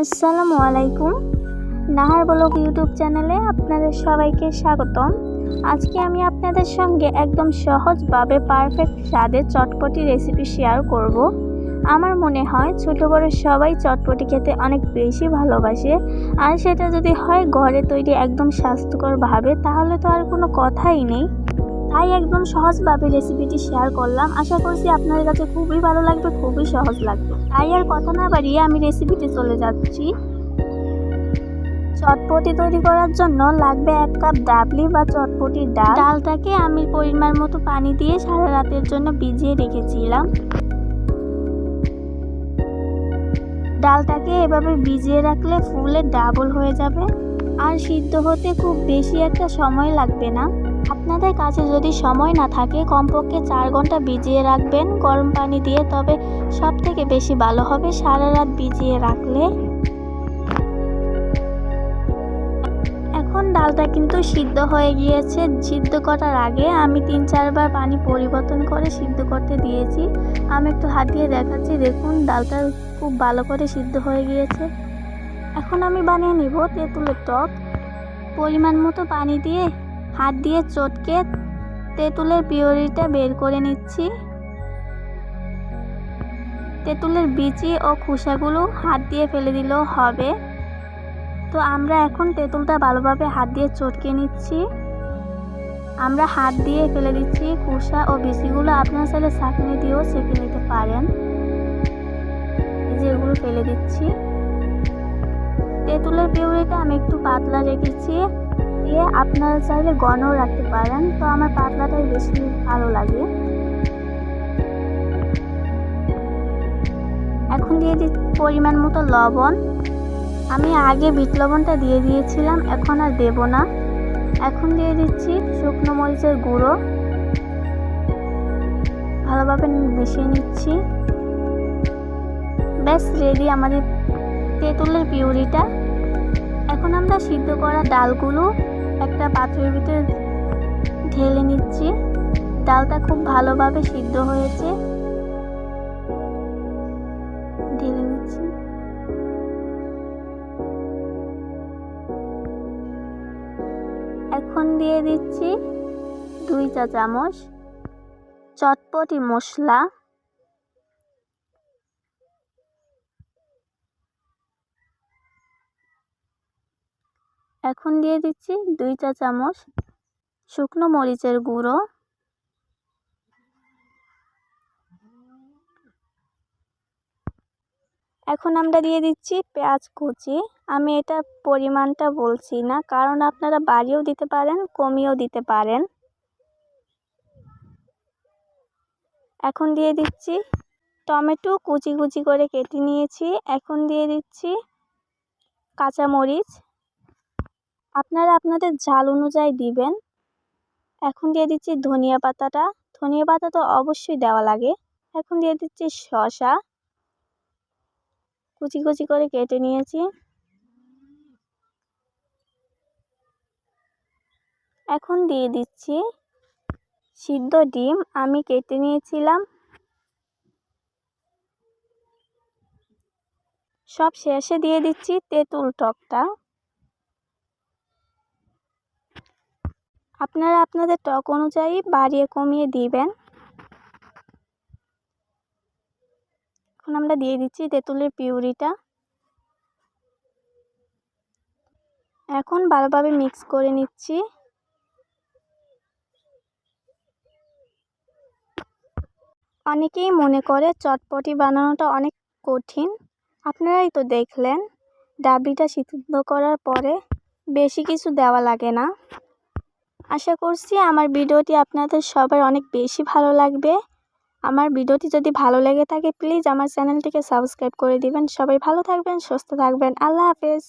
আসসালামু আলাইকুম। Nahar blog YouTube চ্যানেলে আপনাদের সবাইকে স্বাগতম। আজকে আমি আপনাদের সঙ্গে একদম সহজভাবে পারফেক্ট স্বাদের চটপটি রেসিপি শেয়ার করব। আমার মনে হয় ছোট বড় সবাই চটপটি খেতে অনেক বেশি ভালোবাসে, আর সেটা যদি হয় ঘরে তৈরি একদম স্বাস্থ্যকরভাবে, তাহলে তো আর কোনো কথাই নেই। তাই একদম সহজভাবে রেসিপিটি শেয়ার করলাম। আশা করছি আপনাদের কাছে খুবই ভালো লাগবে, খুবই সহজ লাগবে। তাই আর কথা না বাড়িয়ে আমি রেসিপিতে চলে যাচ্ছি। চটপটি তৈরি করার জন্য লাগবে 1 কাপ ডাবলি বা চটপটির ডাল। ডালটাকে আমি পরিমাণ মতো পানি দিয়ে সারা রাতের জন্য ভিজিয়ে রেখেছিলাম। ডালটাকে এভাবে ভিজিয়ে রাখলে ফুলে ডাবল হয়ে যাবে, আর সিদ্ধ হতে খুব বেশি একটা সময় লাগবে না। আপনাদের কাছে যদি সময় না থাকে, কমপক্ষে 4 ঘন্টা ভিজিয়ে রাখবেন গরম পানি দিয়ে, তবে সব থেকে বেশি ভালো হবে সারা রাত ভিজিয়ে রাখলে। এখন ডালটা কিন্তু সিদ্ধ হয়ে গিয়েছে। সিদ্ধ করার আগে আমি 3-4 বার পানি পরিবর্তন করে সিদ্ধ করতে দিয়েছি। আমি একটু হাত দিয়ে দেখাচ্ছি, দেখুন ডালটা খুব ভালো করে সিদ্ধ হয়ে গিয়েছে। এখন আমি বানিয়ে নিব তেঁতুলের টক। পরিমাণ মতো পানি দিয়ে হাত দিয়ে চটকে তেঁতুলের পিউরিটা বের করে নিচ্ছি। তেঁতুলের বিচি ও খোসাগুলো হাত দিয়ে ফেলে দিলেও হবে। তো আমরা এখন তেঁতুলটা ভালোভাবে হাত দিয়ে চটকে নিচ্ছি। আমরা হাত দিয়ে ফেলে দিচ্ছি খোসা ও বিচিগুলো, আপনারা চাইলে ছাঁকনি দিয়েও ছেঁকে নিতে পারেন। এই যে এগুলো ফেলে দিচ্ছি। তেঁতুলের পিউরিটা আমি একটু পাতলা রেখেছি, দিয়ে আপনারা চাইলে ঘনও রাখতে পারেন, তো আমার পাতলাটাই বেশি ভালো লাগে। এখন দিয়ে দিচ্ছি পরিমাণ মতো লবণ। আমি আগে বিট লবণটা দিয়ে দিয়েছিলাম, এখন আর দেব না। এখন দিয়ে দিচ্ছি শুকনো মরিচের গুঁড়ো, ভালোভাবে মিশিয়ে নিচ্ছি। ব্যাস রেডি আমাদের তেঁতুলের পিউরিটা। এখন আমরা সিদ্ধ করা ডালগুলো একটা পাত্রের ভিতরে ঢেলে নিচ্ছি। ডালটা খুব ভালোভাবে সিদ্ধ হয়েছে, ঢেলে নিচ্ছি। এখন দিয়ে দিচ্ছি 2 চা চামচ চটপটি মশলা। এখন দিয়ে দিচ্ছি 2 চা চামচ শুকনো মরিচের গুঁড়ো। এখন আমরা দিয়ে দিচ্ছি পেঁয়াজ কুচি। আমি এটা পরিমাণটা বলছি না, কারণ আপনারা বাড়িয়েও দিতে পারেন, কমিয়েও দিতে পারেন। এখন দিয়ে দিচ্ছি টমেটো কুচি কুচি করে কেটে নিয়েছি। এখন দিয়ে দিচ্ছি কাঁচামরিচ, আপনারা আপনাদের ঝাল অনুযায়ী দিবেন। এখন দিয়ে দিচ্ছি ধনিয়া পাতাটা, ধনিয়া পাতা তো অবশ্যই দেওয়া লাগে। এখন দিয়ে দিচ্ছি শসা কুচি কুচি করে কেটে নিয়েছি। এখন দিয়ে দিচ্ছি সিদ্ধ ডিম, আমি কেটে নিয়েছিলাম। সব শেষে দিয়ে দিচ্ছি তেঁতুল টকটা। আপনারা আপনাদের টক অনুযায়ী বাড়িয়ে কমিয়ে দিবেন। এখন আমরা দিয়ে দিচ্ছি তেঁতুলের পিউরিটা। এখন ভালোভাবে মিক্স করে নিচ্ছি। অনেকেই মনে করে চটপটি বানানোটা অনেক কঠিন। আপনারাই তো দেখলেন, ডাবলিটা সিদ্ধ করার পরে বেশি কিছু দেওয়া লাগে না। আশা করছি আমার ভিডিওটি আপনাদের সবার অনেক বেশি ভালো লাগবে। আমার ভিডিওটি যদি ভালো লেগে থাকে, প্লিজ আমার চ্যানেলটিকে সাবস্ক্রাইব করে দিবেন। সবাই ভালো থাকবেন, সুস্থ থাকবেন। আল্লাহ হাফেজ।